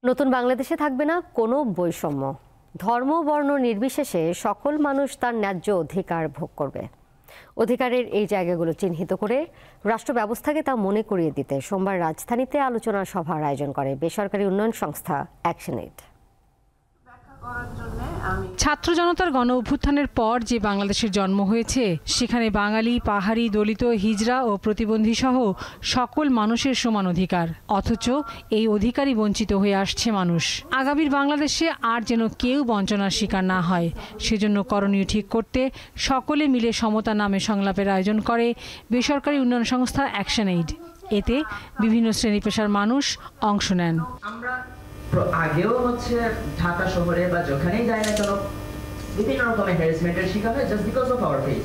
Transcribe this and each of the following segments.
নতুন বাংলাদেশে থাকবে না কোনো বৈষম্য। ধর্ম বর্ণ নির্বিশেষে সকল মানুষ তার ন্যায্য অধিকার ভোগ করবে। অধিকারের এই জায়গাগুলো চিহ্নিত করে রাষ্ট্র ব্যবস্থাকে তা মনে করিয়ে দিতে সোমবার রাজধানীতে আলোচনা সভার আয়োজন করে বেসরকারি উন্নয়ন সংস্থা অ্যাকশনএইড। ছাত্র জনতার গণ অভ্যুত্থানের পর যে বাংলাদেশের জন্ম হয়েছে সেখানে বাঙালি, পাহাড়ি, দলিত, হিজড়া ও প্রতিবন্ধী সহ সকল মানুষের সমান অধিকার, অথচ এই অধিকারই বঞ্চিত হয়ে আসছে মানুষ। আগামীর বাংলাদেশে আর যেন কেউ বঞ্চনার শিকার না হয়, সেজন্য করণীয় ঠিক করতে সকলে মিলে সমতা নামে সংলাপের আয়োজন করে বেসরকারি উন্নয়ন সংস্থা অ্যাকশনএইড। এতে বিভিন্ন শ্রেণী পেশার মানুষ অংশ নেন। আগেও ঢাকা শহরে বা যেখানেই যায় না কেন বিভিন্ন রকমের হ্যারাসমেন্টের শিকার হয় just because of our face.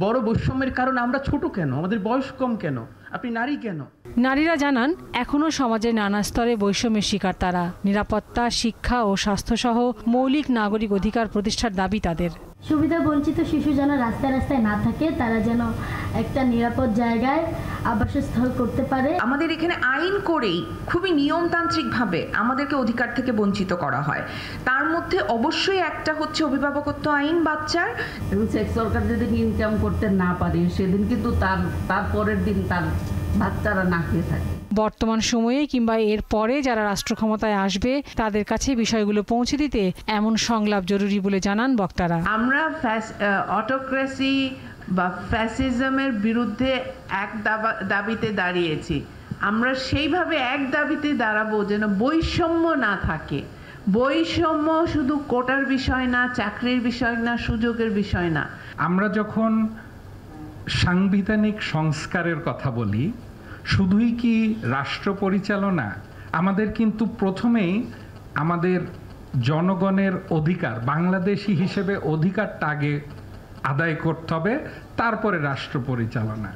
বড় বৈষম্যের কারণ আমরা ছোট কেন, আমাদের বয়স কম কেন, আপনি নারী কেন? নারীরা জানান এখনো সমাজের নানা স্তরে বৈষম্যের শিকার তারা। নিরাপত্তা, শিক্ষা ও স্বাস্থ্যসহ মৌলিক নাগরিক অধিকার প্রতিষ্ঠার দাবি তাদের। সুবিধা বঞ্চিত শিশু যেন রাস্তায় রাস্তায় না থাকে, তারা যেন একটা নিরাপদ জায়গায় আবাসস্থল করতে পারে। আমাদের এখানে আইন করেই খুবই নিয়মতান্ত্রিকভাবে আমাদেরকে অধিকার থেকে বঞ্চিত করা হয়। তার মধ্যে অবশ্যই একটা হচ্ছে অভিভাবকত্ব আইন বাচ্চার। সেক্স ওয়ার্কার যেদিন ইনকাম করতে না পারে সেদিন কিন্তু তার পরের দিন তার বাচ্চারা না খেয়ে থাকে। বর্তমান সময়ে কিংবা এর পরে যারা রাষ্ট্র ক্ষমতায় আসবে তাদের কাছে বিষয়গুলো পৌঁছে দিতে এমন সংলাপ জরুরি বলে জানান বক্তারা। আমরা অটোক্রেসি বা ফ্যাসিজমের বিরুদ্ধে এক দাবিতে দাঁড়িয়েছি। আমরা সেইভাবে এক দাবিতে দাঁড়াবো যেন বৈষম্য না থাকে। বৈষম্য শুধু কোটার বিষয় না, চাকরির বিষয় না, সুযোগের বিষয় না। আমরা যখন সাংবিধানিক সংস্কারের কথা বলি, শুধুই কি রাষ্ট্র পরিচালনা? আমাদের কিন্তু প্রথমেই আমাদের জনগণের অধিকার, বাংলাদেশি হিসেবে অধিকারটা আগে আদায় করতে হবে, তারপরে রাষ্ট্র পরিচালনা।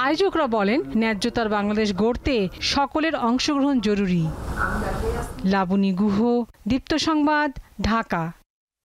আয়োজকরা বলেন ন্যায্যতার বাংলাদেশ গড়তে সকলের অংশগ্রহণ জরুরি। লাবণী গুহ, দীপ্ত সংবাদ, ঢাকা।